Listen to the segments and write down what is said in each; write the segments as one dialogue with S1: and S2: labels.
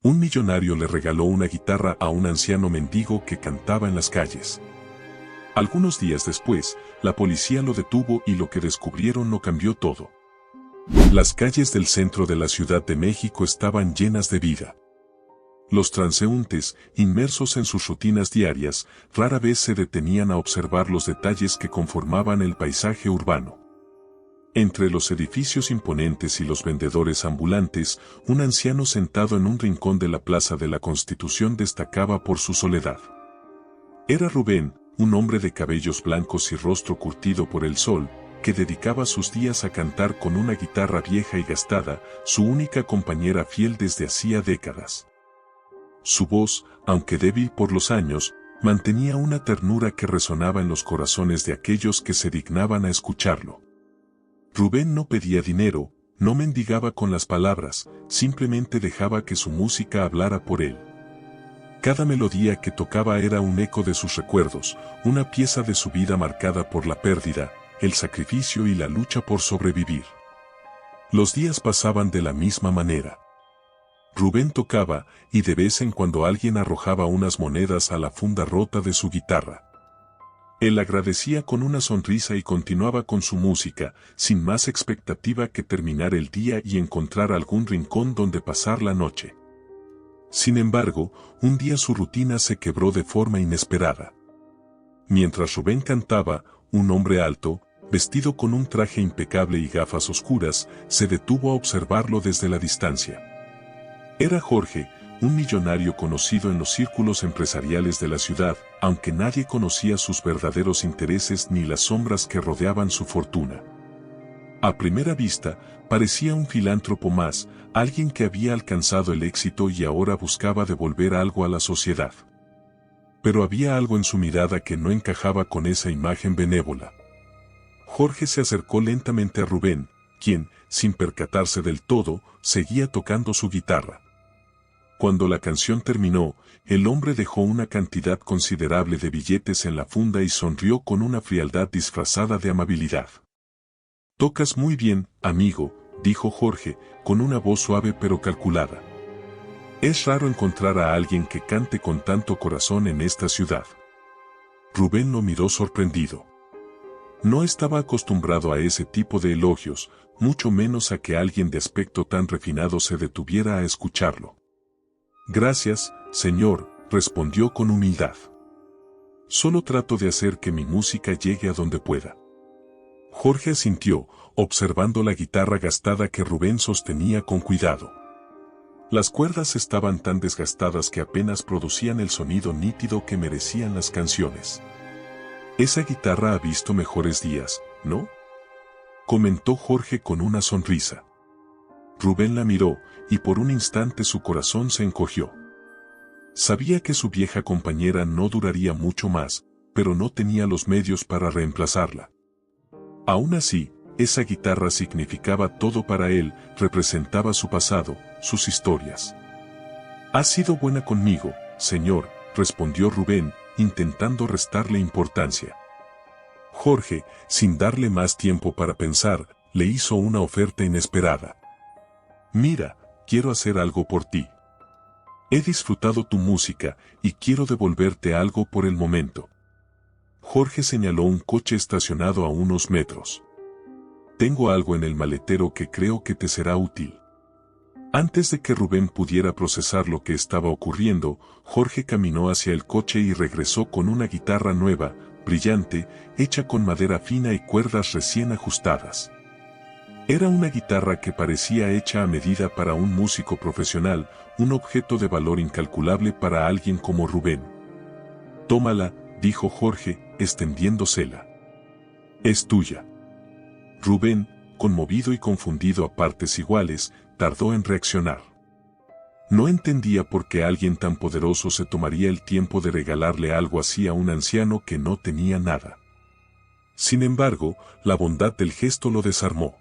S1: Un millonario le regaló una guitarra a un anciano mendigo que cantaba en las calles. Algunos días después, la policía lo detuvo y lo que descubrieron lo cambió todo. Las calles del centro de la Ciudad de México estaban llenas de vida. Los transeúntes, inmersos en sus rutinas diarias, rara vez se detenían a observar los detalles que conformaban el paisaje urbano. Entre los edificios imponentes y los vendedores ambulantes, un anciano sentado en un rincón de la Plaza de la Constitución destacaba por su soledad. Era Rubén, un hombre de cabellos blancos y rostro curtido por el sol, que dedicaba sus días a cantar con una guitarra vieja y gastada, su única compañera fiel desde hacía décadas. Su voz, aunque débil por los años, mantenía una ternura que resonaba en los corazones de aquellos que se dignaban a escucharlo. Rubén no pedía dinero, no mendigaba con las palabras, simplemente dejaba que su música hablara por él. Cada melodía que tocaba era un eco de sus recuerdos, una pieza de su vida marcada por la pérdida, el sacrificio y la lucha por sobrevivir. Los días pasaban de la misma manera. Rubén tocaba, y de vez en cuando alguien arrojaba unas monedas a la funda rota de su guitarra. Él agradecía con una sonrisa y continuaba con su música, sin más expectativa que terminar el día y encontrar algún rincón donde pasar la noche. Sin embargo, un día su rutina se quebró de forma inesperada. Mientras Rubén cantaba, un hombre alto, vestido con un traje impecable y gafas oscuras, se detuvo a observarlo desde la distancia. Era Jorge, un millonario conocido en los círculos empresariales de la ciudad, aunque nadie conocía sus verdaderos intereses ni las sombras que rodeaban su fortuna. A primera vista, parecía un filántropo más, alguien que había alcanzado el éxito y ahora buscaba devolver algo a la sociedad. Pero había algo en su mirada que no encajaba con esa imagen benévola. Jorge se acercó lentamente a Rubén, quien, sin percatarse del todo, seguía tocando su guitarra. Cuando la canción terminó, el hombre dejó una cantidad considerable de billetes en la funda y sonrió con una frialdad disfrazada de amabilidad. «Tocas muy bien, amigo», dijo Jorge, con una voz suave pero calculada. «Es raro encontrar a alguien que cante con tanto corazón en esta ciudad». Rubén lo miró sorprendido. No estaba acostumbrado a ese tipo de elogios, mucho menos a que alguien de aspecto tan refinado se detuviera a escucharlo. «Gracias, señor», respondió con humildad. «Solo trato de hacer que mi música llegue a donde pueda». Jorge asintió, observando la guitarra gastada que Rubén sostenía con cuidado. Las cuerdas estaban tan desgastadas que apenas producían el sonido nítido que merecían las canciones. «Esa guitarra ha visto mejores días, ¿no?», comentó Jorge con una sonrisa. Rubén la miró, y por un instante su corazón se encogió. Sabía que su vieja compañera no duraría mucho más, pero no tenía los medios para reemplazarla. Aún así, esa guitarra significaba todo para él, representaba su pasado, sus historias. «Ha sido buena conmigo, señor», respondió Rubén, intentando restarle importancia. Jorge, sin darle más tiempo para pensar, le hizo una oferta inesperada. «Mira, quiero hacer algo por ti. He disfrutado tu música, y quiero devolverte algo por el momento». Jorge señaló un coche estacionado a unos metros. «Tengo algo en el maletero que creo que te será útil». Antes de que Rubén pudiera procesar lo que estaba ocurriendo, Jorge caminó hacia el coche y regresó con una guitarra nueva, brillante, hecha con madera fina y cuerdas recién ajustadas. Era una guitarra que parecía hecha a medida para un músico profesional, un objeto de valor incalculable para alguien como Rubén. «Tómala», dijo Jorge, extendiéndosela. «Es tuya». Rubén, conmovido y confundido a partes iguales, tardó en reaccionar. No entendía por qué alguien tan poderoso se tomaría el tiempo de regalarle algo así a un anciano que no tenía nada. Sin embargo, la bondad del gesto lo desarmó.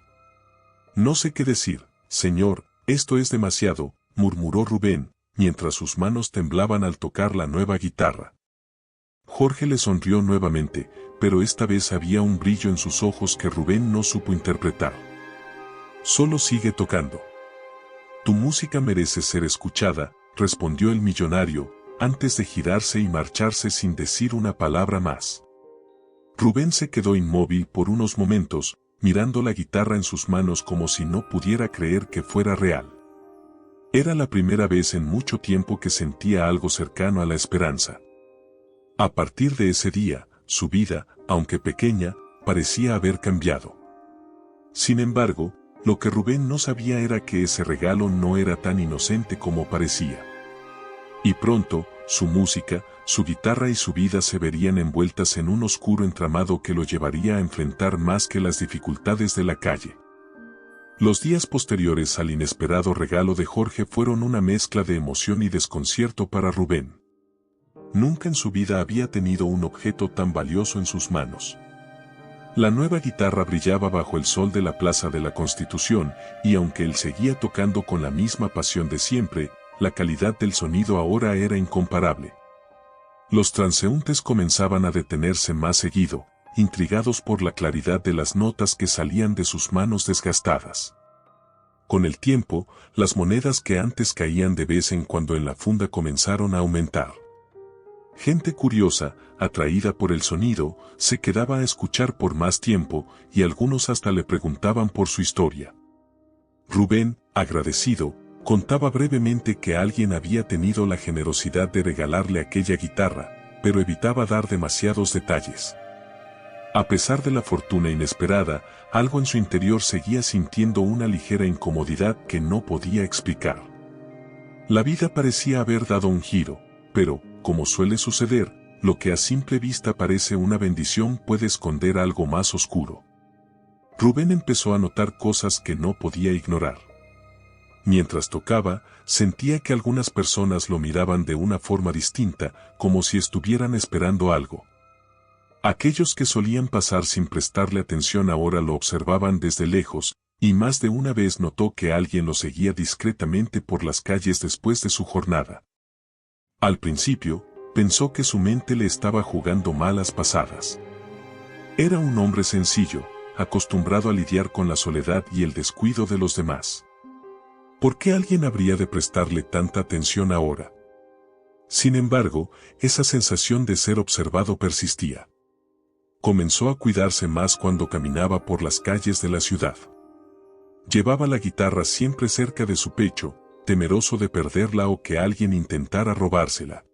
S1: «No sé qué decir, señor, esto es demasiado», murmuró Rubén, mientras sus manos temblaban al tocar la nueva guitarra. Jorge le sonrió nuevamente, pero esta vez había un brillo en sus ojos que Rubén no supo interpretar. «Solo sigue tocando. Tu música merece ser escuchada», respondió el millonario, antes de girarse y marcharse sin decir una palabra más. Rubén se quedó inmóvil por unos momentos, mirando la guitarra en sus manos como si no pudiera creer que fuera real. Era la primera vez en mucho tiempo que sentía algo cercano a la esperanza. A partir de ese día, su vida, aunque pequeña, parecía haber cambiado. Sin embargo, lo que Rubén no sabía era que ese regalo no era tan inocente como parecía. Y pronto, su música, su guitarra y su vida se verían envueltas en un oscuro entramado que lo llevaría a enfrentar más que las dificultades de la calle. Los días posteriores al inesperado regalo de Jorge fueron una mezcla de emoción y desconcierto para Rubén. Nunca en su vida había tenido un objeto tan valioso en sus manos. La nueva guitarra brillaba bajo el sol de la Plaza de la Constitución, y aunque él seguía tocando con la misma pasión de siempre, la calidad del sonido ahora era incomparable. Los transeúntes comenzaban a detenerse más seguido, intrigados por la claridad de las notas que salían de sus manos desgastadas. Con el tiempo, las monedas que antes caían de vez en cuando en la funda comenzaron a aumentar. Gente curiosa, atraída por el sonido, se quedaba a escuchar por más tiempo, y algunos hasta le preguntaban por su historia. Rubén, agradecido, contaba brevemente que alguien había tenido la generosidad de regalarle aquella guitarra, pero evitaba dar demasiados detalles. A pesar de la fortuna inesperada, algo en su interior seguía sintiendo una ligera incomodidad que no podía explicar. La vida parecía haber dado un giro, pero, como suele suceder, lo que a simple vista parece una bendición puede esconder algo más oscuro. Rubén empezó a notar cosas que no podía ignorar. Mientras tocaba, sentía que algunas personas lo miraban de una forma distinta, como si estuvieran esperando algo. Aquellos que solían pasar sin prestarle atención ahora lo observaban desde lejos, y más de una vez notó que alguien lo seguía discretamente por las calles después de su jornada. Al principio, pensó que su mente le estaba jugando malas pasadas. Era un hombre sencillo, acostumbrado a lidiar con la soledad y el descuido de los demás. ¿Por qué alguien habría de prestarle tanta atención ahora? Sin embargo, esa sensación de ser observado persistía. Comenzó a cuidarse más cuando caminaba por las calles de la ciudad. Llevaba la guitarra siempre cerca de su pecho, temeroso de perderla o que alguien intentara robársela.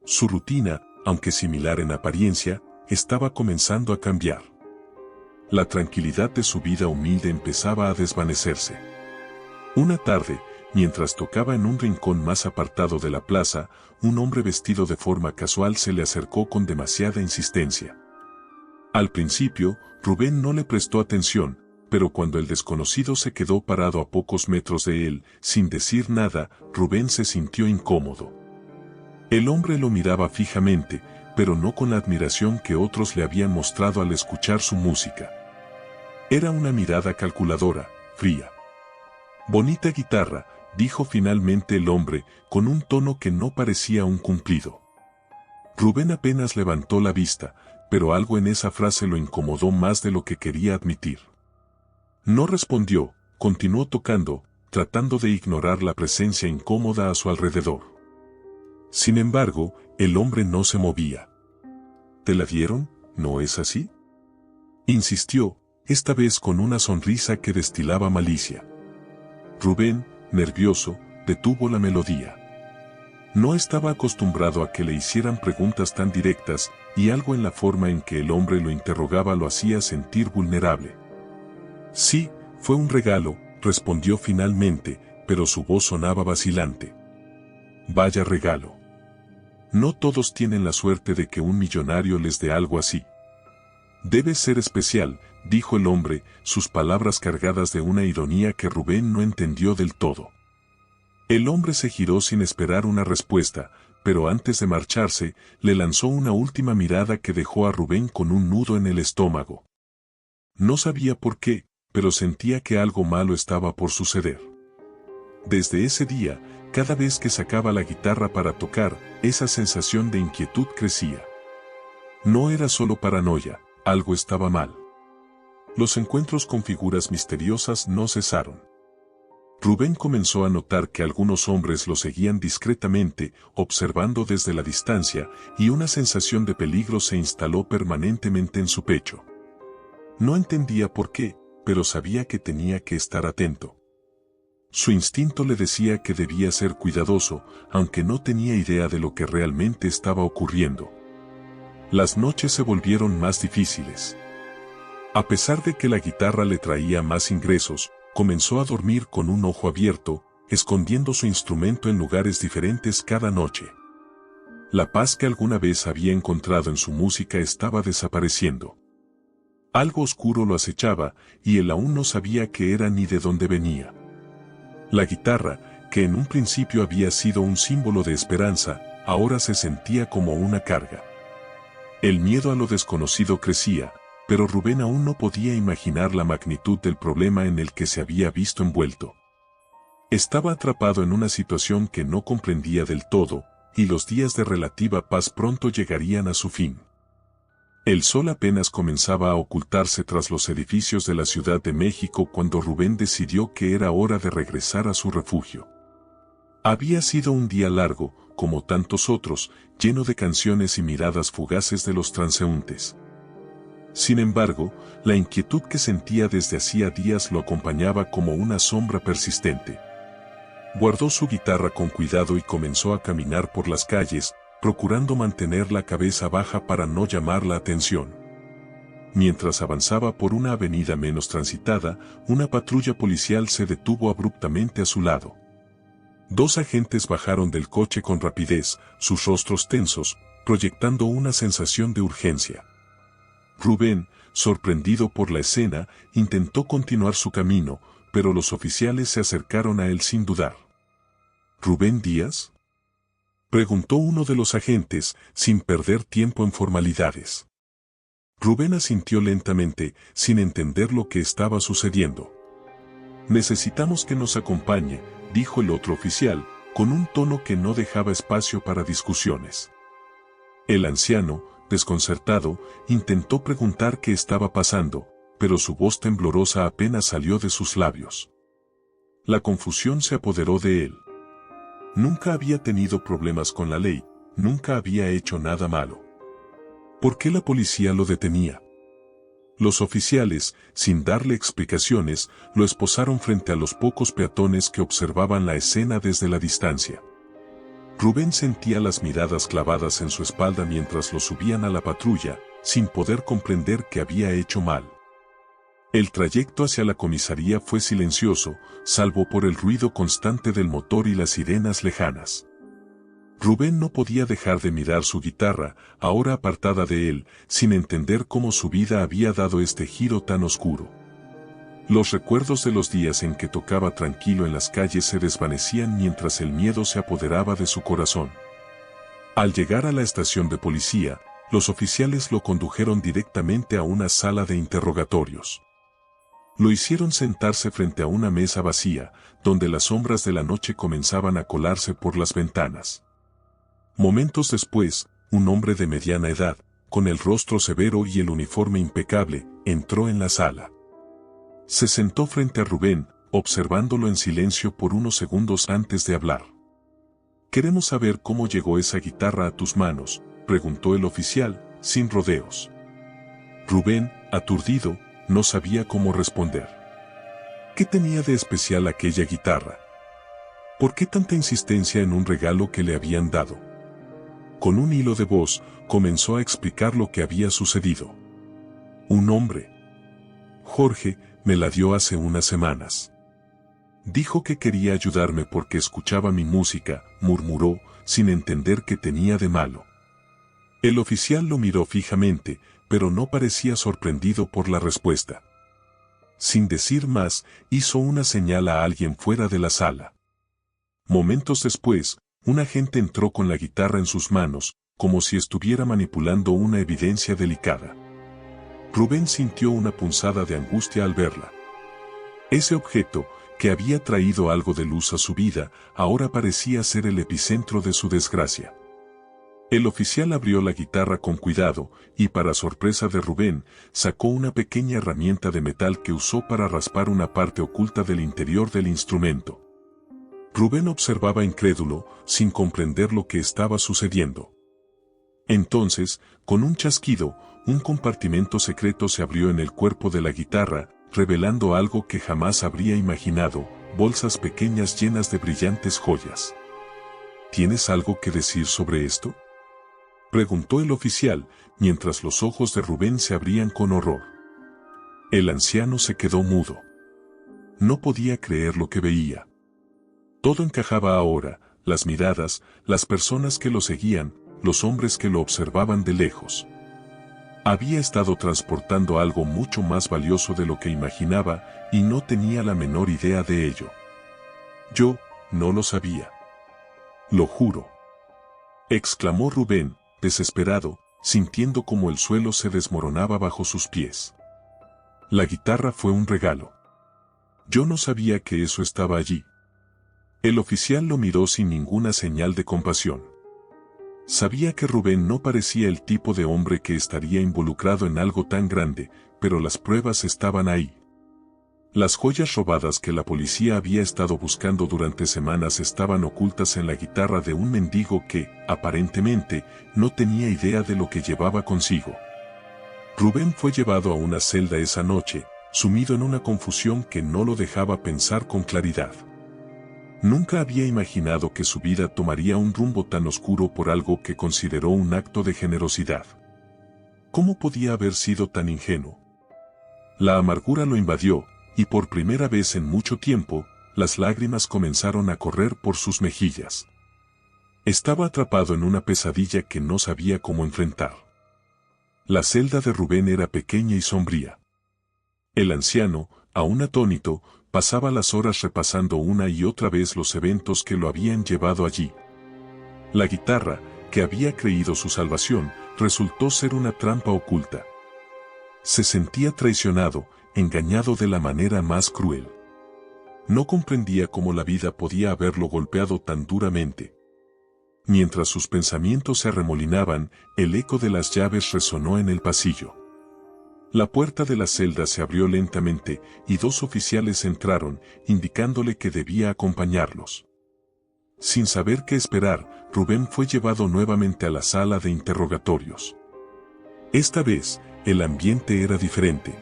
S1: Su rutina, aunque similar en apariencia, estaba comenzando a cambiar. La tranquilidad de su vida humilde empezaba a desvanecerse. Una tarde, mientras tocaba en un rincón más apartado de la plaza, un hombre vestido de forma casual se le acercó con demasiada insistencia. Al principio, Rubén no le prestó atención, pero cuando el desconocido se quedó parado a pocos metros de él, sin decir nada, Rubén se sintió incómodo. El hombre lo miraba fijamente, pero no con la admiración que otros le habían mostrado al escuchar su música. Era una mirada calculadora, fría. «Bonita guitarra», dijo finalmente el hombre, con un tono que no parecía un cumplido. Rubén apenas levantó la vista, pero algo en esa frase lo incomodó más de lo que quería admitir. No respondió, continuó tocando, tratando de ignorar la presencia incómoda a su alrededor. Sin embargo, el hombre no se movía. «¿Te la dieron? ¿No es así?», insistió, esta vez con una sonrisa que destilaba malicia. Rubén, nervioso, detuvo la melodía. No estaba acostumbrado a que le hicieran preguntas tan directas, y algo en la forma en que el hombre lo interrogaba lo hacía sentir vulnerable. «Sí, fue un regalo», respondió finalmente, pero su voz sonaba vacilante. «Vaya regalo. No todos tienen la suerte de que un millonario les dé algo así». «Debe ser especial», dijo el hombre, sus palabras cargadas de una ironía que Rubén no entendió del todo. El hombre se giró sin esperar una respuesta, pero antes de marcharse, le lanzó una última mirada que dejó a Rubén con un nudo en el estómago. No sabía por qué, pero sentía que algo malo estaba por suceder. Desde ese día, cada vez que sacaba la guitarra para tocar, esa sensación de inquietud crecía. No era solo paranoia, algo estaba mal. Los encuentros con figuras misteriosas no cesaron. Rubén comenzó a notar que algunos hombres lo seguían discretamente, observando desde la distancia, y una sensación de peligro se instaló permanentemente en su pecho. No entendía por qué, pero sabía que tenía que estar atento. Su instinto le decía que debía ser cuidadoso, aunque no tenía idea de lo que realmente estaba ocurriendo. Las noches se volvieron más difíciles. A pesar de que la guitarra le traía más ingresos, comenzó a dormir con un ojo abierto, escondiendo su instrumento en lugares diferentes cada noche. La paz que alguna vez había encontrado en su música estaba desapareciendo. Algo oscuro lo acechaba, y él aún no sabía qué era ni de dónde venía. La guitarra, que en un principio había sido un símbolo de esperanza, ahora se sentía como una carga. El miedo a lo desconocido crecía, pero Rubén aún no podía imaginar la magnitud del problema en el que se había visto envuelto. Estaba atrapado en una situación que no comprendía del todo, y los días de relativa paz pronto llegarían a su fin. El sol apenas comenzaba a ocultarse tras los edificios de la Ciudad de México cuando Rubén decidió que era hora de regresar a su refugio. Había sido un día largo, como tantos otros, lleno de canciones y miradas fugaces de los transeúntes. Sin embargo, la inquietud que sentía desde hacía días lo acompañaba como una sombra persistente. Guardó su guitarra con cuidado y comenzó a caminar por las calles, procurando mantener la cabeza baja para no llamar la atención. Mientras avanzaba por una avenida menos transitada, una patrulla policial se detuvo abruptamente a su lado. Dos agentes bajaron del coche con rapidez, sus rostros tensos, proyectando una sensación de urgencia. Rubén, sorprendido por la escena, intentó continuar su camino, pero los oficiales se acercaron a él sin dudar. ¿Rubén Díaz?, preguntó uno de los agentes, sin perder tiempo en formalidades. Rubén asintió lentamente, sin entender lo que estaba sucediendo. «Necesitamos que nos acompañe», dijo el otro oficial, con un tono que no dejaba espacio para discusiones. El anciano, desconcertado, intentó preguntar qué estaba pasando, pero su voz temblorosa apenas salió de sus labios. La confusión se apoderó de él. Nunca había tenido problemas con la ley, nunca había hecho nada malo. ¿Por qué la policía lo detenía? Los oficiales, sin darle explicaciones, lo esposaron frente a los pocos peatones que observaban la escena desde la distancia. Rubén sentía las miradas clavadas en su espalda mientras lo subían a la patrulla, sin poder comprender que había hecho mal. El trayecto hacia la comisaría fue silencioso, salvo por el ruido constante del motor y las sirenas lejanas. Rubén no podía dejar de mirar su guitarra, ahora apartada de él, sin entender cómo su vida había dado este giro tan oscuro. Los recuerdos de los días en que tocaba tranquilo en las calles se desvanecían mientras el miedo se apoderaba de su corazón. Al llegar a la estación de policía, los oficiales lo condujeron directamente a una sala de interrogatorios. Lo hicieron sentarse frente a una mesa vacía, donde las sombras de la noche comenzaban a colarse por las ventanas. Momentos después, un hombre de mediana edad, con el rostro severo y el uniforme impecable, entró en la sala. Se sentó frente a Rubén, observándolo en silencio por unos segundos antes de hablar. «Queremos saber cómo llegó esa guitarra a tus manos», preguntó el oficial, sin rodeos. Rubén, aturdido, no sabía cómo responder. ¿Qué tenía de especial aquella guitarra? ¿Por qué tanta insistencia en un regalo que le habían dado? Con un hilo de voz, comenzó a explicar lo que había sucedido. Un hombre, Jorge, me la dio hace unas semanas. Dijo que quería ayudarme porque escuchaba mi música, murmuró, sin entender qué tenía de malo. El oficial lo miró fijamente, pero no parecía sorprendido por la respuesta. Sin decir más, hizo una señal a alguien fuera de la sala. Momentos después, un agente entró con la guitarra en sus manos, como si estuviera manipulando una evidencia delicada. Rubén sintió una punzada de angustia al verla. Ese objeto, que había traído algo de luz a su vida, ahora parecía ser el epicentro de su desgracia. El oficial abrió la guitarra con cuidado y, para sorpresa de Rubén, sacó una pequeña herramienta de metal que usó para raspar una parte oculta del interior del instrumento. Rubén observaba incrédulo, sin comprender lo que estaba sucediendo. Entonces, con un chasquido, un compartimento secreto se abrió en el cuerpo de la guitarra, revelando algo que jamás habría imaginado: bolsas pequeñas llenas de brillantes joyas. ¿Tienes algo que decir sobre esto?, preguntó el oficial, mientras los ojos de Rubén se abrían con horror. El anciano se quedó mudo. No podía creer lo que veía. Todo encajaba ahora: las miradas, las personas que lo seguían, los hombres que lo observaban de lejos. Había estado transportando algo mucho más valioso de lo que imaginaba, y no tenía la menor idea de ello. Yo no lo sabía. Lo juro, exclamó Rubén, desesperado, sintiendo como el suelo se desmoronaba bajo sus pies. La guitarra fue un regalo. Yo no sabía que eso estaba allí. El oficial lo miró sin ninguna señal de compasión. Sabía que Rubén no parecía el tipo de hombre que estaría involucrado en algo tan grande, pero las pruebas estaban ahí. Las joyas robadas que la policía había estado buscando durante semanas estaban ocultas en la guitarra de un mendigo que, aparentemente, no tenía idea de lo que llevaba consigo. Rubén fue llevado a una celda esa noche, sumido en una confusión que no lo dejaba pensar con claridad. Nunca había imaginado que su vida tomaría un rumbo tan oscuro por algo que consideró un acto de generosidad. ¿Cómo podía haber sido tan ingenuo? La amargura lo invadió, y por primera vez en mucho tiempo, las lágrimas comenzaron a correr por sus mejillas. Estaba atrapado en una pesadilla que no sabía cómo enfrentar. La celda de Rubén era pequeña y sombría. El anciano, aún atónito, pasaba las horas repasando una y otra vez los eventos que lo habían llevado allí. La guitarra, que había creído su salvación, resultó ser una trampa oculta. Se sentía traicionado, engañado de la manera más cruel. No comprendía cómo la vida podía haberlo golpeado tan duramente. Mientras sus pensamientos se arremolinaban, el eco de las llaves resonó en el pasillo. La puerta de la celda se abrió lentamente, y dos oficiales entraron, indicándole que debía acompañarlos. Sin saber qué esperar, Rubén fue llevado nuevamente a la sala de interrogatorios. Esta vez, el ambiente era diferente.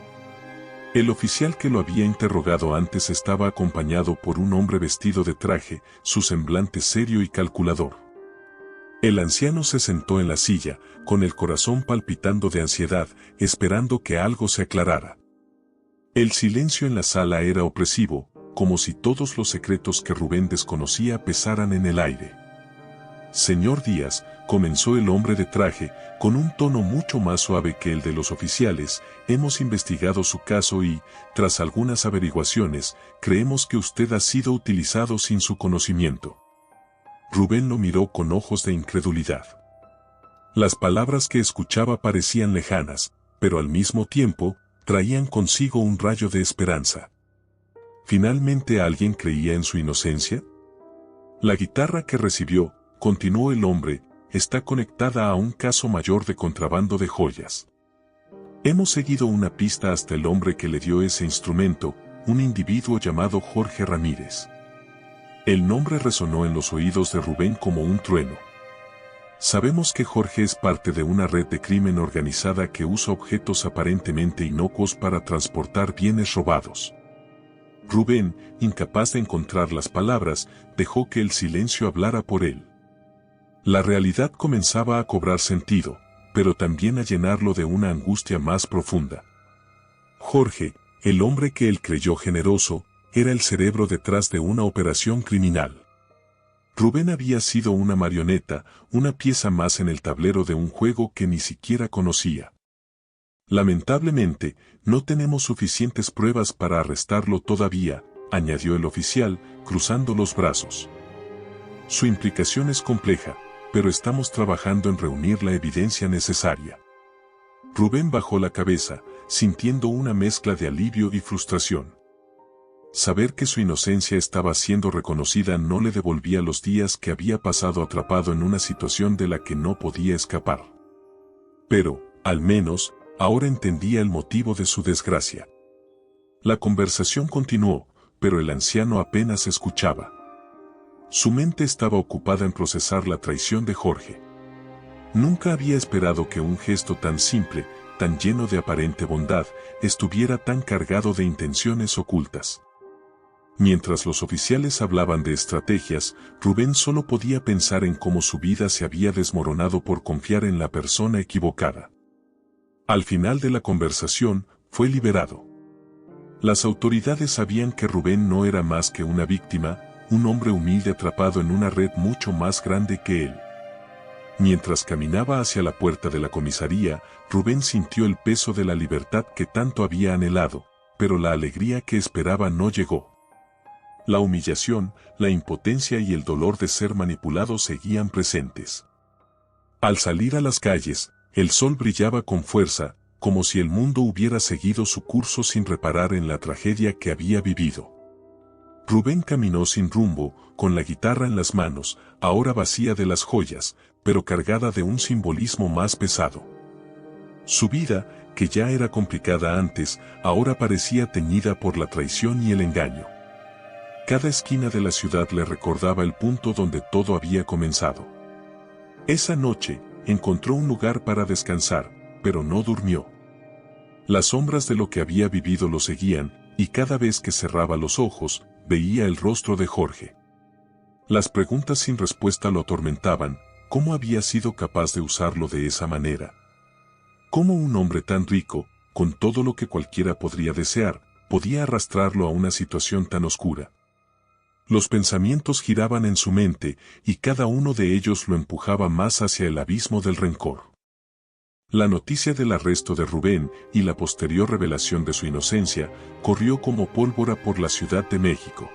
S1: El oficial que lo había interrogado antes estaba acompañado por un hombre vestido de traje, su semblante serio y calculador. El anciano se sentó en la silla, con el corazón palpitando de ansiedad, esperando que algo se aclarara. El silencio en la sala era opresivo, como si todos los secretos que Rubén desconocía pesaran en el aire. Señor Díaz, comenzó el hombre de traje, con un tono mucho más suave que el de los oficiales, hemos investigado su caso y, tras algunas averiguaciones, creemos que usted ha sido utilizado sin su conocimiento. Rubén lo miró con ojos de incredulidad. Las palabras que escuchaba parecían lejanas, pero al mismo tiempo, traían consigo un rayo de esperanza. ¿Finalmente alguien creía en su inocencia? La guitarra que recibió, continuó el hombre, está conectada a un caso mayor de contrabando de joyas. Hemos seguido una pista hasta el hombre que le dio ese instrumento, un individuo llamado Jorge Ramírez. El nombre resonó en los oídos de Rubén como un trueno. Sabemos que Jorge es parte de una red de crimen organizada que usa objetos aparentemente inocuos para transportar bienes robados. Rubén, incapaz de encontrar las palabras, dejó que el silencio hablara por él. La realidad comenzaba a cobrar sentido, pero también a llenarlo de una angustia más profunda. Jorge, el hombre que él creyó generoso, era el cerebro detrás de una operación criminal. Rubén había sido una marioneta, una pieza más en el tablero de un juego que ni siquiera conocía. Lamentablemente, no tenemos suficientes pruebas para arrestarlo todavía, añadió el oficial, cruzando los brazos. Su implicación es compleja, pero estamos trabajando en reunir la evidencia necesaria. Rubén bajó la cabeza, sintiendo una mezcla de alivio y frustración. Saber que su inocencia estaba siendo reconocida no le devolvía los días que había pasado atrapado en una situación de la que no podía escapar. Pero, al menos, ahora entendía el motivo de su desgracia. La conversación continuó, pero el anciano apenas escuchaba. Su mente estaba ocupada en procesar la traición de Jorge. Nunca había esperado que un gesto tan simple, tan lleno de aparente bondad, estuviera tan cargado de intenciones ocultas. Mientras los oficiales hablaban de estrategias, Rubén solo podía pensar en cómo su vida se había desmoronado por confiar en la persona equivocada. Al final de la conversación, fue liberado. Las autoridades sabían que Rubén no era más que una víctima, un hombre humilde atrapado en una red mucho más grande que él. Mientras caminaba hacia la puerta de la comisaría, Rubén sintió el peso de la libertad que tanto había anhelado, pero la alegría que esperaba no llegó. La humillación, la impotencia y el dolor de ser manipulado seguían presentes. Al salir a las calles, el sol brillaba con fuerza, como si el mundo hubiera seguido su curso sin reparar en la tragedia que había vivido. Rubén caminó sin rumbo, con la guitarra en las manos, ahora vacía de las joyas, pero cargada de un simbolismo más pesado. Su vida, que ya era complicada antes, ahora parecía teñida por la traición y el engaño. Cada esquina de la ciudad le recordaba el punto donde todo había comenzado. Esa noche, encontró un lugar para descansar, pero no durmió. Las sombras de lo que había vivido lo seguían, y cada vez que cerraba los ojos, veía el rostro de Jorge. Las preguntas sin respuesta lo atormentaban. ¿Cómo había sido capaz de usarlo de esa manera? ¿Cómo un hombre tan rico, con todo lo que cualquiera podría desear, podía arrastrarlo a una situación tan oscura? Los pensamientos giraban en su mente, y cada uno de ellos lo empujaba más hacia el abismo del rencor. La noticia del arresto de Rubén y la posterior revelación de su inocencia corrió como pólvora por la Ciudad de México.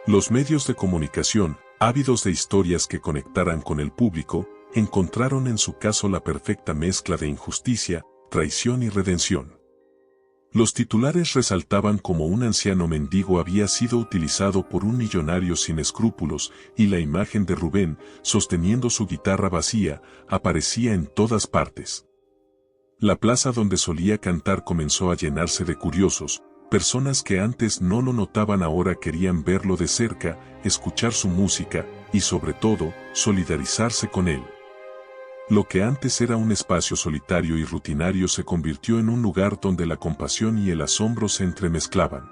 S1: Los medios de comunicación, ávidos de historias que conectaran con el público, encontraron en su caso la perfecta mezcla de injusticia, traición y redención. Los titulares resaltaban cómo un anciano mendigo había sido utilizado por un millonario sin escrúpulos, y la imagen de Rubén, sosteniendo su guitarra vacía, aparecía en todas partes. La plaza donde solía cantar comenzó a llenarse de curiosos. Personas que antes no lo notaban ahora querían verlo de cerca, escuchar su música, y sobre todo, solidarizarse con él. Lo que antes era un espacio solitario y rutinario se convirtió en un lugar donde la compasión y el asombro se entremezclaban.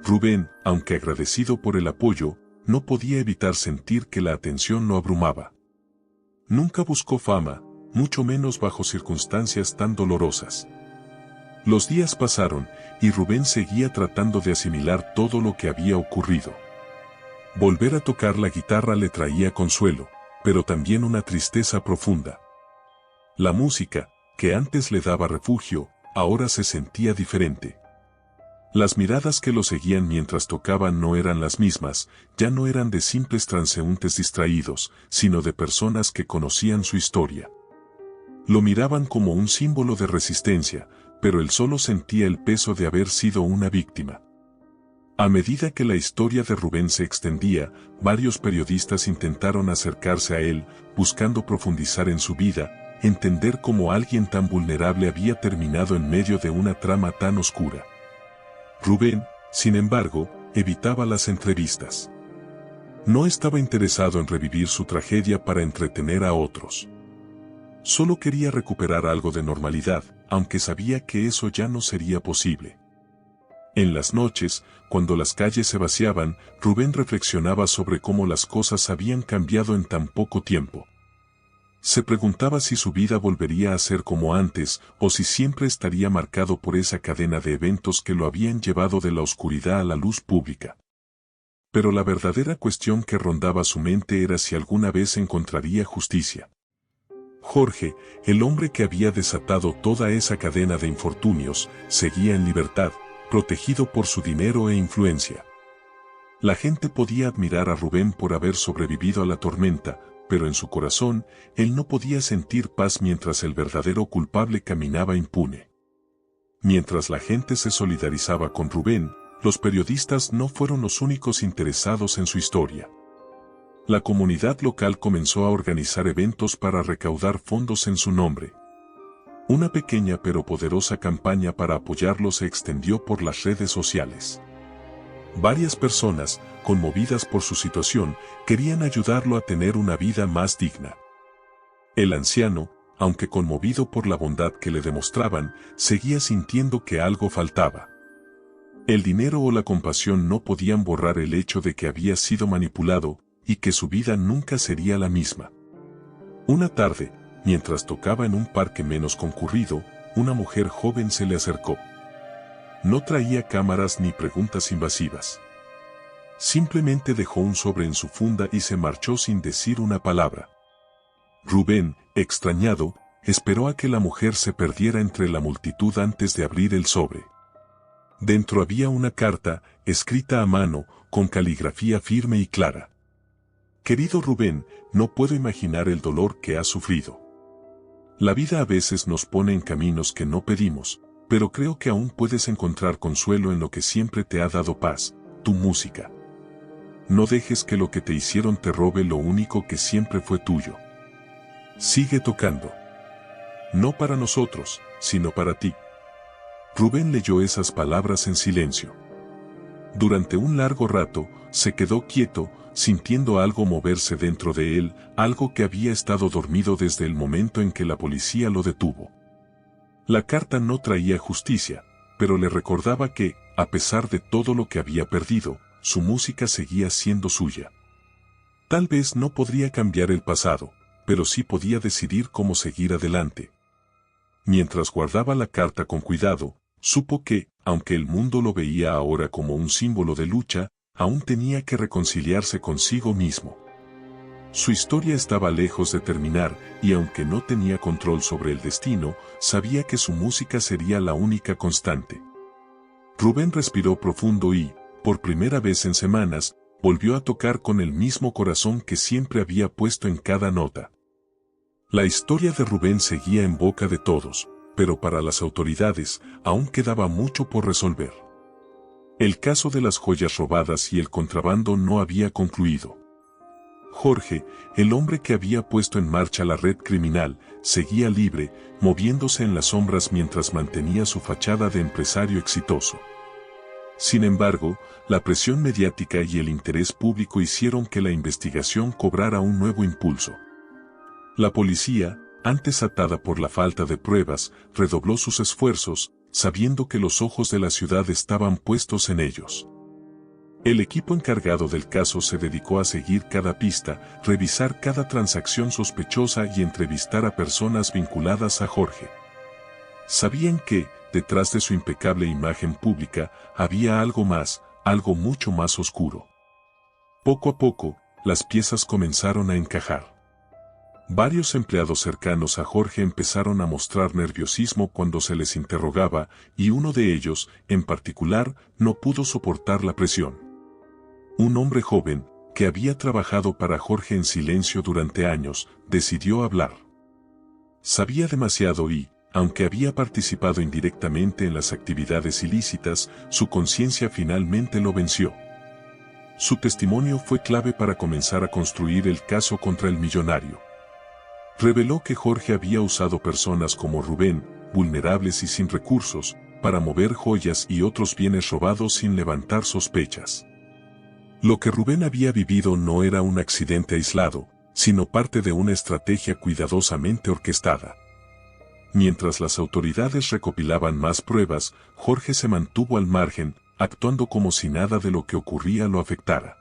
S1: Rubén, aunque agradecido por el apoyo, no podía evitar sentir que la atención lo abrumaba. Nunca buscó fama, mucho menos bajo circunstancias tan dolorosas. Los días pasaron, y Rubén seguía tratando de asimilar todo lo que había ocurrido. Volver a tocar la guitarra le traía consuelo, pero también una tristeza profunda. La música, que antes le daba refugio, ahora se sentía diferente. Las miradas que lo seguían mientras tocaban no eran las mismas, ya no eran de simples transeúntes distraídos, sino de personas que conocían su historia. Lo miraban como un símbolo de resistencia, pero él solo sentía el peso de haber sido una víctima. A medida que la historia de Rubén se extendía, varios periodistas intentaron acercarse a él, buscando profundizar en su vida, entender cómo alguien tan vulnerable había terminado en medio de una trama tan oscura. Rubén, sin embargo, evitaba las entrevistas. No estaba interesado en revivir su tragedia para entretener a otros. Solo quería recuperar algo de normalidad, aunque sabía que eso ya no sería posible. En las noches, cuando las calles se vaciaban, Rubén reflexionaba sobre cómo las cosas habían cambiado en tan poco tiempo. Se preguntaba si su vida volvería a ser como antes, o si siempre estaría marcado por esa cadena de eventos que lo habían llevado de la oscuridad a la luz pública. Pero la verdadera cuestión que rondaba su mente era si alguna vez encontraría justicia. Jorge, el hombre que había desatado toda esa cadena de infortunios, seguía en libertad, protegido por su dinero e influencia. La gente podía admirar a Rubén por haber sobrevivido a la tormenta, pero en su corazón, él no podía sentir paz mientras el verdadero culpable caminaba impune. Mientras la gente se solidarizaba con Rubén, los periodistas no fueron los únicos interesados en su historia. La comunidad local comenzó a organizar eventos para recaudar fondos en su nombre. Una pequeña pero poderosa campaña para apoyarlo se extendió por las redes sociales. Varias personas, conmovidas por su situación, querían ayudarlo a tener una vida más digna. El anciano, aunque conmovido por la bondad que le demostraban, seguía sintiendo que algo faltaba. El dinero o la compasión no podían borrar el hecho de que había sido manipulado y que su vida nunca sería la misma. Una tarde, mientras tocaba en un parque menos concurrido, una mujer joven se le acercó. No traía cámaras ni preguntas invasivas. Simplemente dejó un sobre en su funda y se marchó sin decir una palabra. Rubén, extrañado, esperó a que la mujer se perdiera entre la multitud antes de abrir el sobre. Dentro había una carta, escrita a mano, con caligrafía firme y clara. Querido Rubén, no puedo imaginar el dolor que has sufrido. La vida a veces nos pone en caminos que no pedimos, pero creo que aún puedes encontrar consuelo en lo que siempre te ha dado paz, tu música. No dejes que lo que te hicieron te robe lo único que siempre fue tuyo. Sigue tocando. No para nosotros, sino para ti. Rubén leyó esas palabras en silencio. Durante un largo rato, se quedó quieto, sintiendo algo moverse dentro de él, algo que había estado dormido desde el momento en que la policía lo detuvo. La carta no traía justicia, pero le recordaba que, a pesar de todo lo que había perdido, su música seguía siendo suya. Tal vez no podría cambiar el pasado, pero sí podía decidir cómo seguir adelante. Mientras guardaba la carta con cuidado, supo que, aunque el mundo lo veía ahora como un símbolo de lucha, aún tenía que reconciliarse consigo mismo. Su historia estaba lejos de terminar, y aunque no tenía control sobre el destino, sabía que su música sería la única constante. Rubén respiró profundo y, por primera vez en semanas, volvió a tocar con el mismo corazón que siempre había puesto en cada nota. La historia de Rubén seguía en boca de todos, pero para las autoridades aún quedaba mucho por resolver. El caso de las joyas robadas y el contrabando no había concluido. Jorge, el hombre que había puesto en marcha la red criminal, seguía libre, moviéndose en las sombras mientras mantenía su fachada de empresario exitoso. Sin embargo, la presión mediática y el interés público hicieron que la investigación cobrara un nuevo impulso. La policía, antes atada por la falta de pruebas, redobló sus esfuerzos, sabiendo que los ojos de la ciudad estaban puestos en ellos. El equipo encargado del caso se dedicó a seguir cada pista, revisar cada transacción sospechosa y entrevistar a personas vinculadas a Jorge. Sabían que, detrás de su impecable imagen pública, había algo más, algo mucho más oscuro. Poco a poco, las piezas comenzaron a encajar. Varios empleados cercanos a Jorge empezaron a mostrar nerviosismo cuando se les interrogaba, y uno de ellos, en particular, no pudo soportar la presión. Un hombre joven, que había trabajado para Jorge en silencio durante años, decidió hablar. Sabía demasiado y, aunque había participado indirectamente en las actividades ilícitas, su conciencia finalmente lo venció. Su testimonio fue clave para comenzar a construir el caso contra el millonario. Reveló que Jorge había usado personas como Rubén, vulnerables y sin recursos, para mover joyas y otros bienes robados sin levantar sospechas. Lo que Rubén había vivido no era un accidente aislado, sino parte de una estrategia cuidadosamente orquestada. Mientras las autoridades recopilaban más pruebas, Jorge se mantuvo al margen, actuando como si nada de lo que ocurría lo afectara.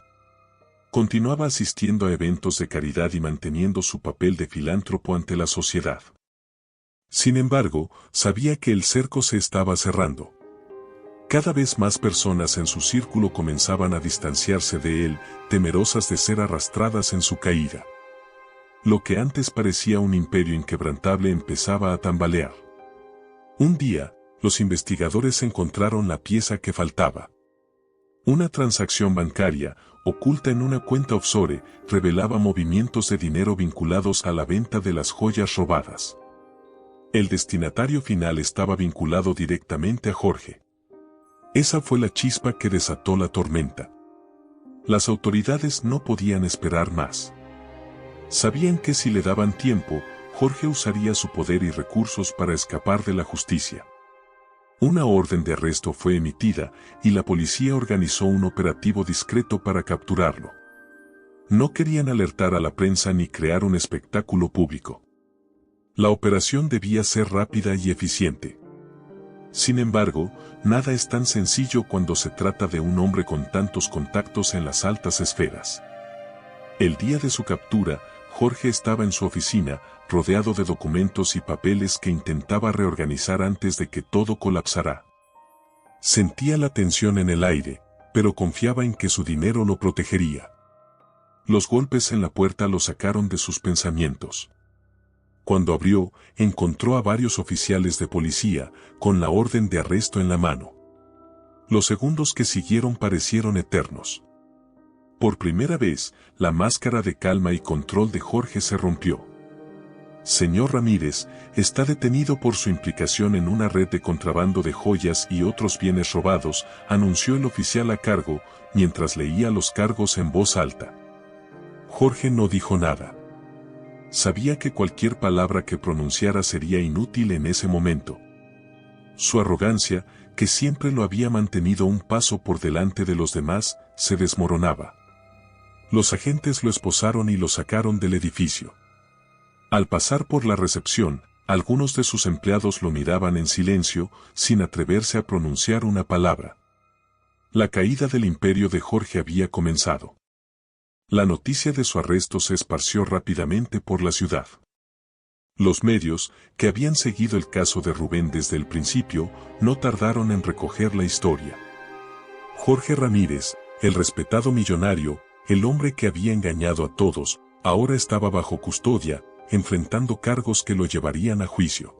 S1: Continuaba asistiendo a eventos de caridad y manteniendo su papel de filántropo ante la sociedad. Sin embargo, sabía que el cerco se estaba cerrando. Cada vez más personas en su círculo comenzaban a distanciarse de él, temerosas de ser arrastradas en su caída. Lo que antes parecía un imperio inquebrantable empezaba a tambalear. Un día, los investigadores encontraron la pieza que faltaba. Una transacción bancaria, oculta en una cuenta offshore, revelaba movimientos de dinero vinculados a la venta de las joyas robadas. El destinatario final estaba vinculado directamente a Jorge. Esa fue la chispa que desató la tormenta. Las autoridades no podían esperar más. Sabían que si le daban tiempo, Jorge usaría su poder y recursos para escapar de la justicia. Una orden de arresto fue emitida y la policía organizó un operativo discreto para capturarlo. No querían alertar a la prensa ni crear un espectáculo público. La operación debía ser rápida y eficiente. Sin embargo, nada es tan sencillo cuando se trata de un hombre con tantos contactos en las altas esferas. El día de su captura, Jorge estaba en su oficina, rodeado de documentos y papeles que intentaba reorganizar antes de que todo colapsara. Sentía la tensión en el aire, pero confiaba en que su dinero lo protegería. Los golpes en la puerta lo sacaron de sus pensamientos. Cuando abrió, encontró a varios oficiales de policía, con la orden de arresto en la mano. Los segundos que siguieron parecieron eternos. Por primera vez, la máscara de calma y control de Jorge se rompió. Señor Ramírez, está detenido por su implicación en una red de contrabando de joyas y otros bienes robados, anunció el oficial a cargo, mientras leía los cargos en voz alta. Jorge no dijo nada. Sabía que cualquier palabra que pronunciara sería inútil en ese momento. Su arrogancia, que siempre lo había mantenido un paso por delante de los demás, se desmoronaba. Los agentes lo esposaron y lo sacaron del edificio. Al pasar por la recepción, algunos de sus empleados lo miraban en silencio, sin atreverse a pronunciar una palabra. La caída del imperio de Jorge había comenzado. La noticia de su arresto se esparció rápidamente por la ciudad. Los medios, que habían seguido el caso de Rubén desde el principio, no tardaron en recoger la historia. Jorge Ramírez, el respetado millonario, el hombre que había engañado a todos, ahora estaba bajo custodia, enfrentando cargos que lo llevarían a juicio.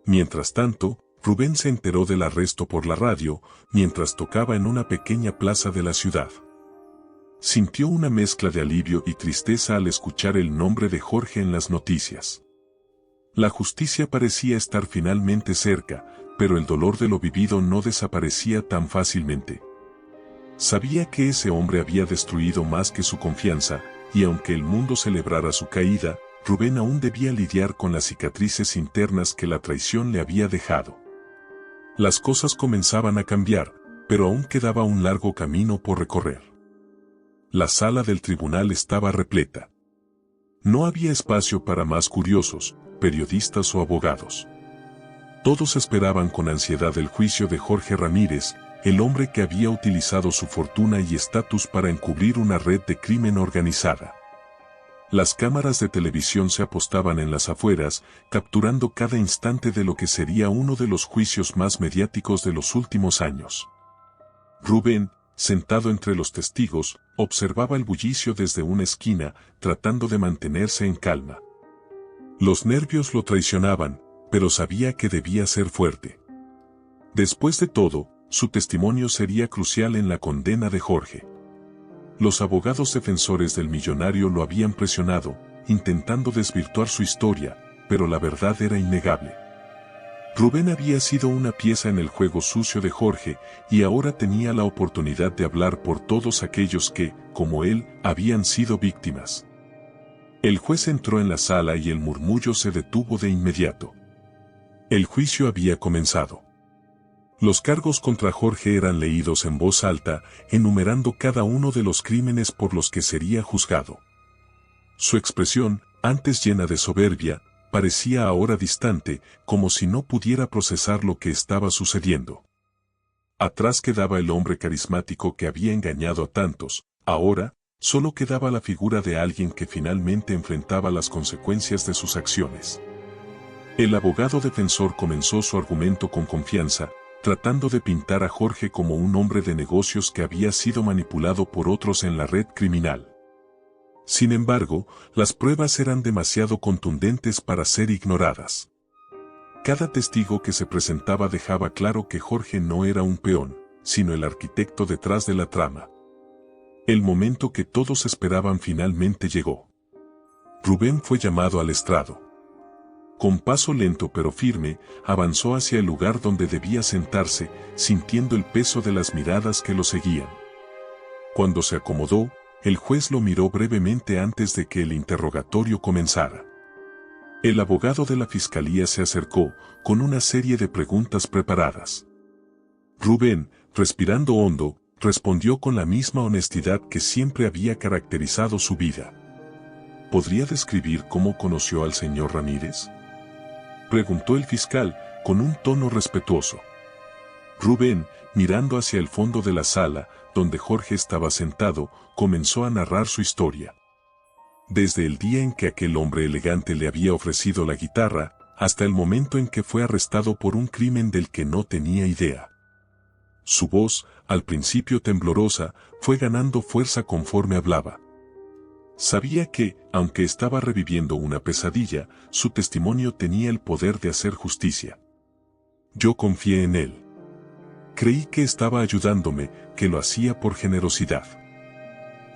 S1: Mientras tanto, Rubén se enteró del arresto por la radio, mientras tocaba en una pequeña plaza de la ciudad. Sintió una mezcla de alivio y tristeza al escuchar el nombre de Jorge en las noticias. La justicia parecía estar finalmente cerca, pero el dolor de lo vivido no desaparecía tan fácilmente. Sabía que ese hombre había destruido más que su confianza, y aunque el mundo celebrara su caída, Rubén aún debía lidiar con las cicatrices internas que la traición le había dejado. Las cosas comenzaban a cambiar, pero aún quedaba un largo camino por recorrer. La sala del tribunal estaba repleta. No había espacio para más curiosos, periodistas o abogados. Todos esperaban con ansiedad el juicio de Jorge Ramírez, el hombre que había utilizado su fortuna y estatus para encubrir una red de crimen organizada. Las cámaras de televisión se apostaban en las afueras, capturando cada instante de lo que sería uno de los juicios más mediáticos de los últimos años. Rubén, sentado entre los testigos, observaba el bullicio desde una esquina, tratando de mantenerse en calma. Los nervios lo traicionaban, pero sabía que debía ser fuerte. Después de todo, su testimonio sería crucial en la condena de Jorge. Los abogados defensores del millonario lo habían presionado, intentando desvirtuar su historia, pero la verdad era innegable. Rubén había sido una pieza en el juego sucio de Jorge, y ahora tenía la oportunidad de hablar por todos aquellos que, como él, habían sido víctimas. El juez entró en la sala y el murmullo se detuvo de inmediato. El juicio había comenzado. Los cargos contra Jorge eran leídos en voz alta, enumerando cada uno de los crímenes por los que sería juzgado. Su expresión, antes llena de soberbia, parecía ahora distante, como si no pudiera procesar lo que estaba sucediendo. Atrás quedaba el hombre carismático que había engañado a tantos, ahora, solo quedaba la figura de alguien que finalmente enfrentaba las consecuencias de sus acciones. El abogado defensor comenzó su argumento con confianza, tratando de pintar a Jorge como un hombre de negocios que había sido manipulado por otros en la red criminal. Sin embargo, las pruebas eran demasiado contundentes para ser ignoradas. Cada testigo que se presentaba dejaba claro que Jorge no era un peón, sino el arquitecto detrás de la trama. El momento que todos esperaban finalmente llegó. Rubén fue llamado al estrado. Con paso lento pero firme, avanzó hacia el lugar donde debía sentarse, sintiendo el peso de las miradas que lo seguían. Cuando se acomodó, el juez lo miró brevemente antes de que el interrogatorio comenzara. El abogado de la fiscalía se acercó, con una serie de preguntas preparadas. Rubén, respirando hondo, respondió con la misma honestidad que siempre había caracterizado su vida. ¿Podría describir cómo conoció al señor Ramírez?, preguntó el fiscal, con un tono respetuoso. Rubén, mirando hacia el fondo de la sala, donde Jorge estaba sentado, comenzó a narrar su historia. Desde el día en que aquel hombre elegante le había ofrecido la guitarra, hasta el momento en que fue arrestado por un crimen del que no tenía idea. Su voz, al principio temblorosa, fue ganando fuerza conforme hablaba. Sabía que, aunque estaba reviviendo una pesadilla, su testimonio tenía el poder de hacer justicia. Yo confié en él. Creí que estaba ayudándome, que lo hacía por generosidad.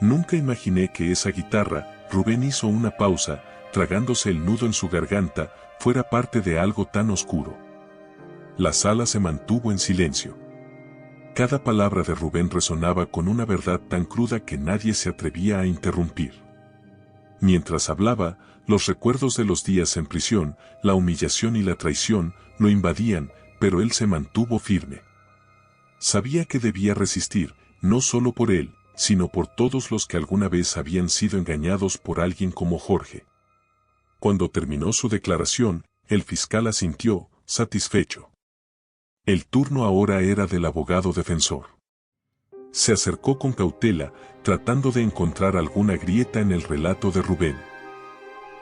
S1: Nunca imaginé que esa guitarra, Rubén hizo una pausa, tragándose el nudo en su garganta, fuera parte de algo tan oscuro. La sala se mantuvo en silencio. Cada palabra de Rubén resonaba con una verdad tan cruda que nadie se atrevía a interrumpir. Mientras hablaba, los recuerdos de los días en prisión, la humillación y la traición, lo invadían, pero él se mantuvo firme. Sabía que debía resistir, no solo por él, sino por todos los que alguna vez habían sido engañados por alguien como Jorge. Cuando terminó su declaración, el fiscal asintió, satisfecho. El turno ahora era del abogado defensor. Se acercó con cautela, tratando de encontrar alguna grieta en el relato de Rubén.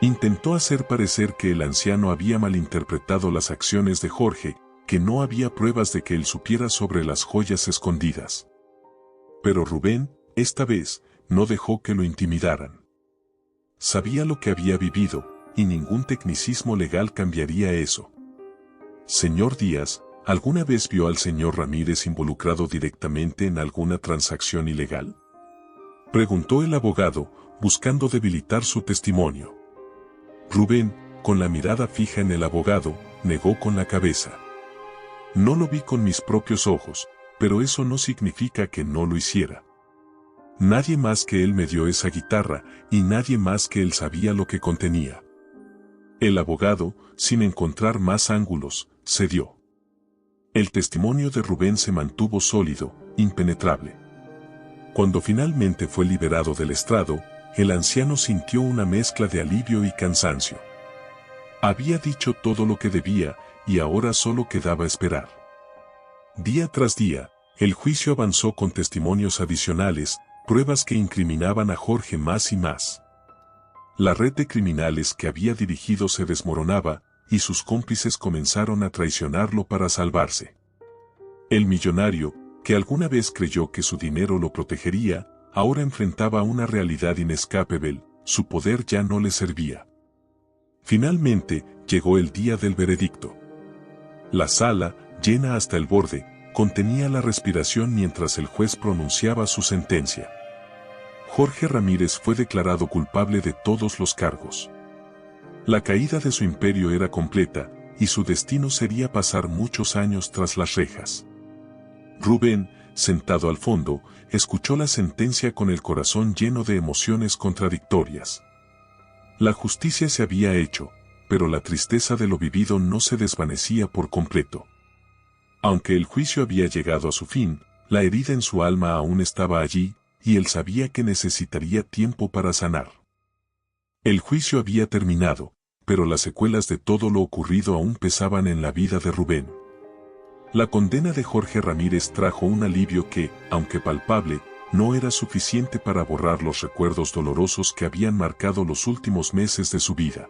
S1: Intentó hacer parecer que el anciano había malinterpretado las acciones de Jorge, que no había pruebas de que él supiera sobre las joyas escondidas. Pero Rubén, esta vez, no dejó que lo intimidaran. Sabía lo que había vivido, y ningún tecnicismo legal cambiaría eso. Señor Díaz, ¿alguna vez vio al señor Ramírez involucrado directamente en alguna transacción ilegal?, preguntó el abogado, buscando debilitar su testimonio. Rubén, con la mirada fija en el abogado, negó con la cabeza. No lo vi con mis propios ojos, pero eso no significa que no lo hiciera. Nadie más que él me dio esa guitarra, y nadie más que él sabía lo que contenía. El abogado, sin encontrar más ángulos, cedió. El testimonio de Rubén se mantuvo sólido, impenetrable. Cuando finalmente fue liberado del estrado, el anciano sintió una mezcla de alivio y cansancio. Había dicho todo lo que debía, y ahora solo quedaba esperar. Día tras día, el juicio avanzó con testimonios adicionales, pruebas que incriminaban a Jorge más y más. La red de criminales que había dirigido se desmoronaba, y sus cómplices comenzaron a traicionarlo para salvarse. El millonario, que alguna vez creyó que su dinero lo protegería, ahora enfrentaba una realidad inescapable, su poder ya no le servía. Finalmente, llegó el día del veredicto. La sala, llena hasta el borde, contenía la respiración mientras el juez pronunciaba su sentencia. Jorge Ramírez fue declarado culpable de todos los cargos. La caída de su imperio era completa, y su destino sería pasar muchos años tras las rejas. Rubén, sentado al fondo, escuchó la sentencia con el corazón lleno de emociones contradictorias. La justicia se había hecho, pero la tristeza de lo vivido no se desvanecía por completo. Aunque el juicio había llegado a su fin, la herida en su alma aún estaba allí, y él sabía que necesitaría tiempo para sanar. El juicio había terminado, pero las secuelas de todo lo ocurrido aún pesaban en la vida de Rubén. La condena de Jorge Ramírez trajo un alivio que, aunque palpable, no era suficiente para borrar los recuerdos dolorosos que habían marcado los últimos meses de su vida.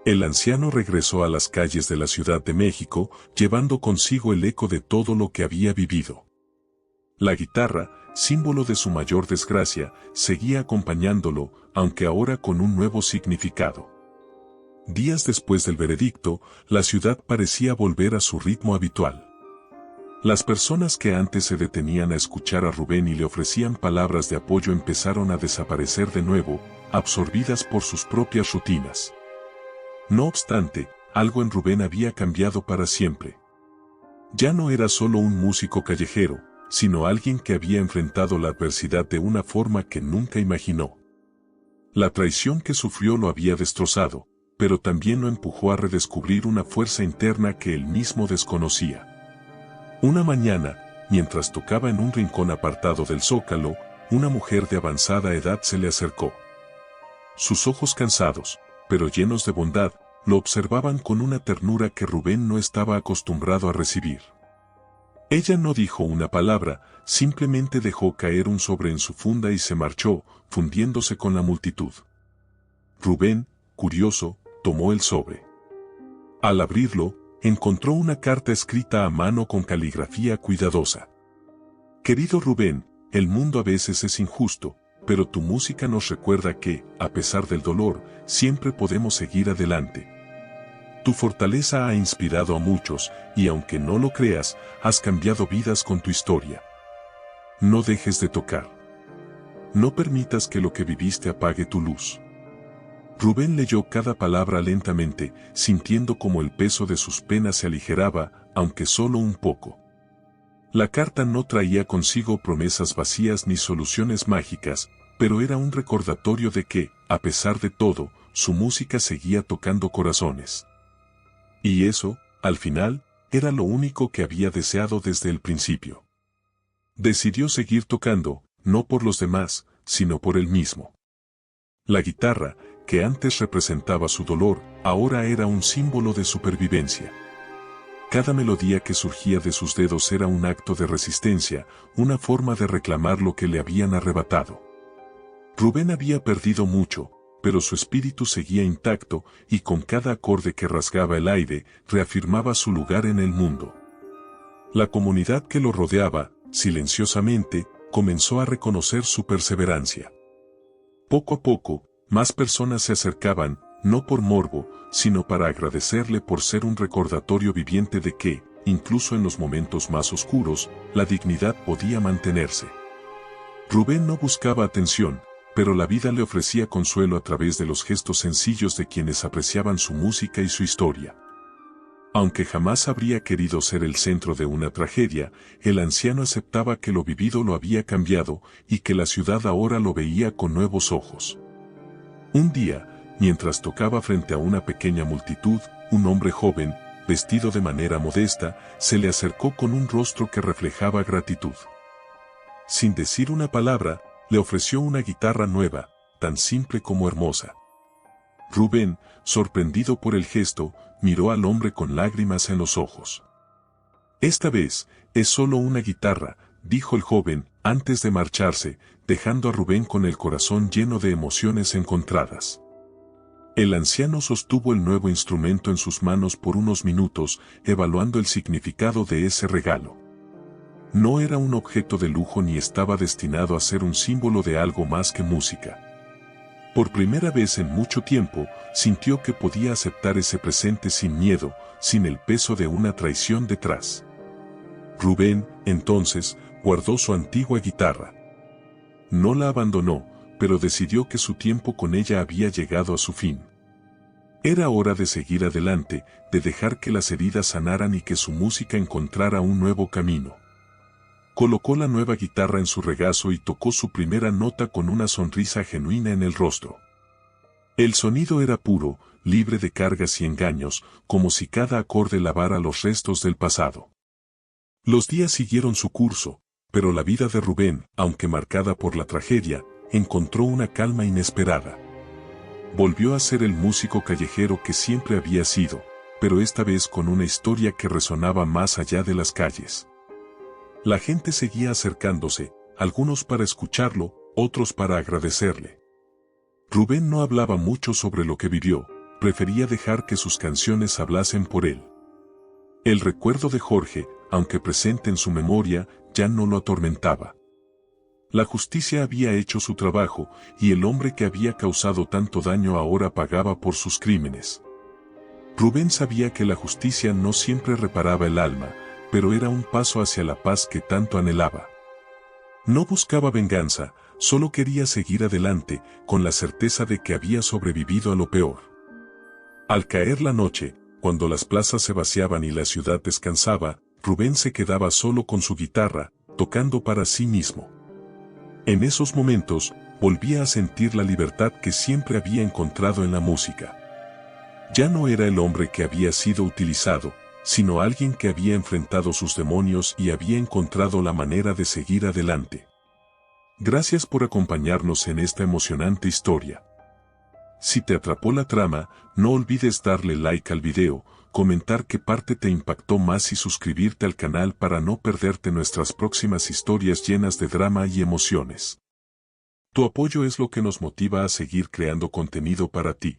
S1: El anciano regresó a las calles de la Ciudad de México, llevando consigo el eco de todo lo que había vivido. La guitarra, símbolo de su mayor desgracia, seguía acompañándolo, aunque ahora con un nuevo significado. Días después del veredicto, la ciudad parecía volver a su ritmo habitual. Las personas que antes se detenían a escuchar a Rubén y le ofrecían palabras de apoyo empezaron a desaparecer de nuevo, absorbidas por sus propias rutinas. No obstante, algo en Rubén había cambiado para siempre. Ya no era solo un músico callejero, sino alguien que había enfrentado la adversidad de una forma que nunca imaginó. La traición que sufrió lo había destrozado, pero también lo empujó a redescubrir una fuerza interna que él mismo desconocía. Una mañana, mientras tocaba en un rincón apartado del zócalo, una mujer de avanzada edad se le acercó. Sus ojos cansados, pero llenos de bondad, lo observaban con una ternura que Rubén no estaba acostumbrado a recibir. Ella no dijo una palabra, simplemente dejó caer un sobre en su funda y se marchó, fundiéndose con la multitud. Rubén, curioso, tomó el sobre. Al abrirlo, encontró una carta escrita a mano con caligrafía cuidadosa. Querido Rubén, el mundo a veces es injusto, pero tu música nos recuerda que, a pesar del dolor, siempre podemos seguir adelante. Tu fortaleza ha inspirado a muchos, y aunque no lo creas, has cambiado vidas con tu historia. No dejes de tocar. No permitas que lo que viviste apague tu luz. Rubén leyó cada palabra lentamente, sintiendo como el peso de sus penas se aligeraba, aunque solo un poco. La carta no traía consigo promesas vacías ni soluciones mágicas, pero era un recordatorio de que, a pesar de todo, su música seguía tocando corazones. Y eso, al final, era lo único que había deseado desde el principio. Decidió seguir tocando, no por los demás, sino por él mismo. La guitarra, que antes representaba su dolor, ahora era un símbolo de supervivencia. Cada melodía que surgía de sus dedos era un acto de resistencia, una forma de reclamar lo que le habían arrebatado. Rubén había perdido mucho, pero su espíritu seguía intacto, y con cada acorde que rasgaba el aire, reafirmaba su lugar en el mundo. La comunidad que lo rodeaba, silenciosamente, comenzó a reconocer su perseverancia. Poco a poco, más personas se acercaban, no por morbo, sino para agradecerle por ser un recordatorio viviente de que, incluso en los momentos más oscuros, la dignidad podía mantenerse. Rubén no buscaba atención, pero la vida le ofrecía consuelo a través de los gestos sencillos de quienes apreciaban su música y su historia. Aunque jamás habría querido ser el centro de una tragedia, el anciano aceptaba que lo vivido lo había cambiado y que la ciudad ahora lo veía con nuevos ojos. Un día, mientras tocaba frente a una pequeña multitud, un hombre joven, vestido de manera modesta, se le acercó con un rostro que reflejaba gratitud. Sin decir una palabra, le ofreció una guitarra nueva, tan simple como hermosa. Rubén, sorprendido por el gesto, miró al hombre con lágrimas en los ojos. Esta vez, es solo una guitarra, dijo el joven, antes de marcharse, dejando a Rubén con el corazón lleno de emociones encontradas. El anciano sostuvo el nuevo instrumento en sus manos por unos minutos, evaluando el significado de ese regalo. No era un objeto de lujo ni estaba destinado a ser un símbolo de algo más que música. Por primera vez en mucho tiempo, sintió que podía aceptar ese presente sin miedo, sin el peso de una traición detrás. Rubén, entonces, guardó su antigua guitarra. No la abandonó, pero decidió que su tiempo con ella había llegado a su fin. Era hora de seguir adelante, de dejar que las heridas sanaran y que su música encontrara un nuevo camino. Colocó la nueva guitarra en su regazo y tocó su primera nota con una sonrisa genuina en el rostro. El sonido era puro, libre de cargas y engaños, como si cada acorde lavara los restos del pasado. Los días siguieron su curso, pero la vida de Rubén, aunque marcada por la tragedia, encontró una calma inesperada. Volvió a ser el músico callejero que siempre había sido, pero esta vez con una historia que resonaba más allá de las calles. La gente seguía acercándose, algunos para escucharlo, otros para agradecerle. Rubén no hablaba mucho sobre lo que vivió, prefería dejar que sus canciones hablasen por él. El recuerdo de Jorge, aunque presente en su memoria, ya no lo atormentaba. La justicia había hecho su trabajo, y el hombre que había causado tanto daño ahora pagaba por sus crímenes. Rubén sabía que la justicia no siempre reparaba el alma, pero era un paso hacia la paz que tanto anhelaba. No buscaba venganza, solo quería seguir adelante, con la certeza de que había sobrevivido a lo peor. Al caer la noche, cuando las plazas se vaciaban y la ciudad descansaba, Rubén se quedaba solo con su guitarra, tocando para sí mismo. En esos momentos, volvía a sentir la libertad que siempre había encontrado en la música. Ya no era el hombre que había sido utilizado, sino alguien que había enfrentado sus demonios y había encontrado la manera de seguir adelante. Gracias por acompañarnos en esta emocionante historia. Si te atrapó la trama, no olvides darle like al video, comentar qué parte te impactó más y suscribirte al canal para no perderte nuestras próximas historias llenas de drama y emociones. Tu apoyo es lo que nos motiva a seguir creando contenido para ti.